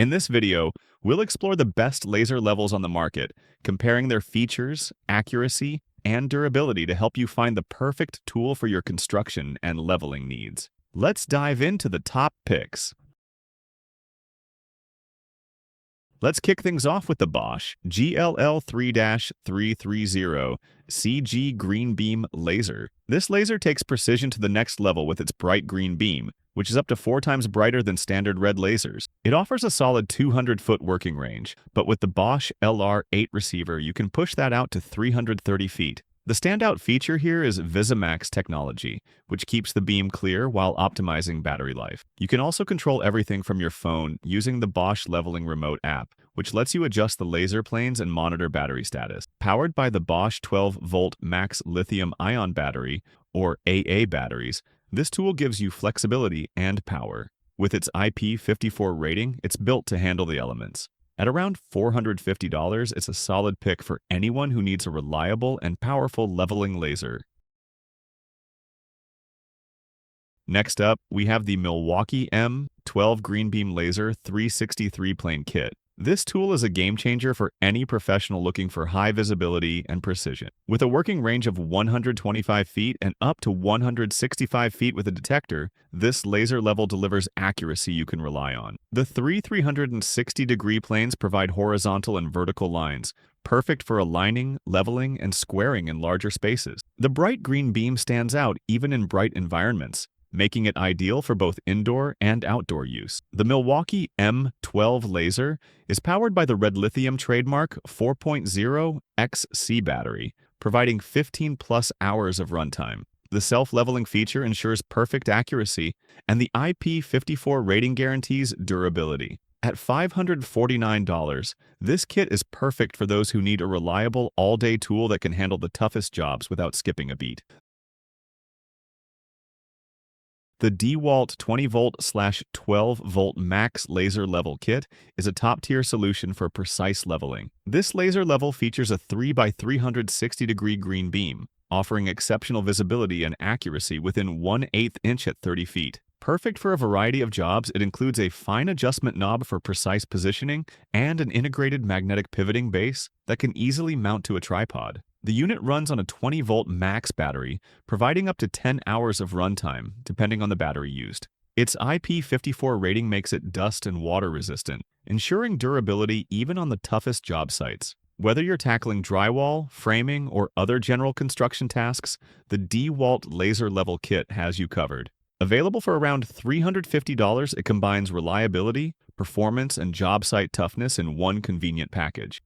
In this video, we'll explore the best laser levels on the market, comparing their features, accuracy, and durability to help you find the perfect tool for your construction and leveling needs. Let's dive into the top picks. Let's kick things off with the Bosch GLL3-330 CG Green Beam Laser. This laser takes precision to the next level with its bright green beam, which is up to 4 times brighter than standard red lasers. It offers a solid 200-foot working range, but with the Bosch LR8 receiver, you can push that out to 330 feet. The standout feature here is VisiMax technology, which keeps the beam clear while optimizing battery life. You can also control everything from your phone using the Bosch Leveling Remote app, which lets you adjust the laser planes and monitor battery status. Powered by the Bosch 12-volt Max lithium-ion battery, or AA batteries, this tool gives you flexibility and power. With its IP54 rating, it's built to handle the elements. At around $450, it's a solid pick for anyone who needs a reliable and powerful leveling laser. Next up, we have the Milwaukee M12 Green Beam Laser 363 plane kit. This tool is a game changer for any professional looking for high visibility and precision. With a working range of 125 feet and up to 165 feet with a detector, this laser level delivers accuracy you can rely on. The three 360-degree planes provide horizontal and vertical lines, perfect for aligning, leveling, and squaring in larger spaces. The bright green beam stands out even in bright environments, making it ideal for both indoor and outdoor use. The Milwaukee M12 laser is powered by the red lithium trademark 4.0 XC battery, providing 15+ hours of runtime. The self-leveling feature ensures perfect accuracy, and the IP54 rating guarantees durability. At $549, this kit is perfect for those who need a reliable all-day tool that can handle the toughest jobs without skipping a beat. The DeWalt 20-volt/12-volt Max Laser Level Kit is a top-tier solution for precise leveling. This laser level features a 3x360-degree green beam, offering exceptional visibility and accuracy within 1/8 inch at 30 feet. Perfect for a variety of jobs, it includes a fine adjustment knob for precise positioning and an integrated magnetic pivoting base that can easily mount to a tripod. The unit runs on a 20-volt max battery, providing up to 10 hours of runtime, depending on the battery used. Its IP54 rating makes it dust and water resistant, ensuring durability even on the toughest job sites. Whether you're tackling drywall, framing, or other general construction tasks, the DeWalt Laser Level Kit has you covered. Available for around $350, it combines reliability, performance, and job site toughness in one convenient package.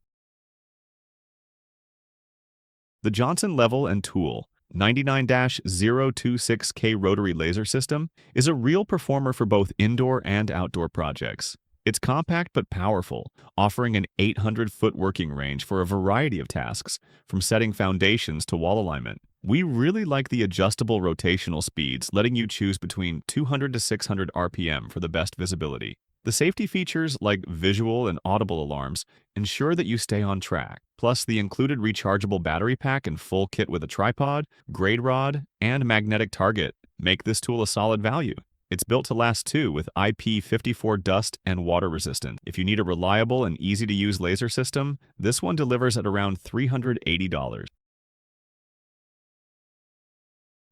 The Johnson Level & Tool 99-026K rotary laser system is a real performer for both indoor and outdoor projects. It's compact but powerful, offering an 800-foot working range for a variety of tasks, from setting foundations to wall alignment. We really like the adjustable rotational speeds, letting you choose between 200 to 600 RPM for the best visibility. The safety features like visual and audible alarms ensure that you stay on track. Plus, the included rechargeable battery pack and full kit with a tripod, grade rod, and magnetic target make this tool a solid value. It's built to last too, with IP54 dust and water resistant. If you need a reliable and easy-to-use laser system, this one delivers at around $380.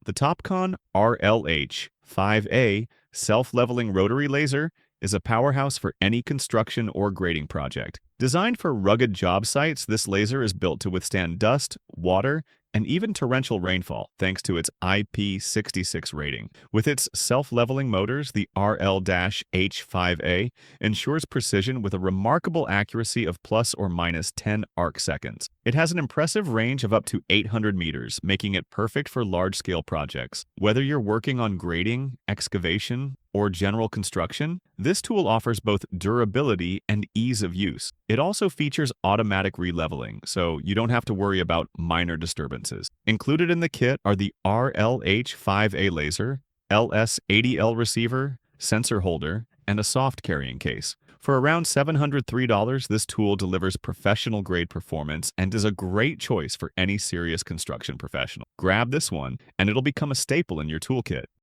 The Topcon RLH-5A self-leveling rotary laser is a powerhouse for any construction or grading project. Designed for rugged job sites, this laser is built to withstand dust, water, and even torrential rainfall, thanks to its IP66 rating. With its self-leveling motors, the RL-H5A ensures precision with a remarkable accuracy of plus or minus 10 arc seconds. It has an impressive range of up to 800 meters, making it perfect for large-scale projects. Whether you're working on grading, excavation, or general construction, this tool offers both durability and ease of use. It also features automatic releveling, so you don't have to worry about minor disturbances. Included in the kit are the RLH-5A laser, LS80L receiver, sensor holder, and a soft carrying case. For around $703, this tool delivers professional-grade performance and is a great choice for any serious construction professional. Grab this one, and it'll become a staple in your toolkit.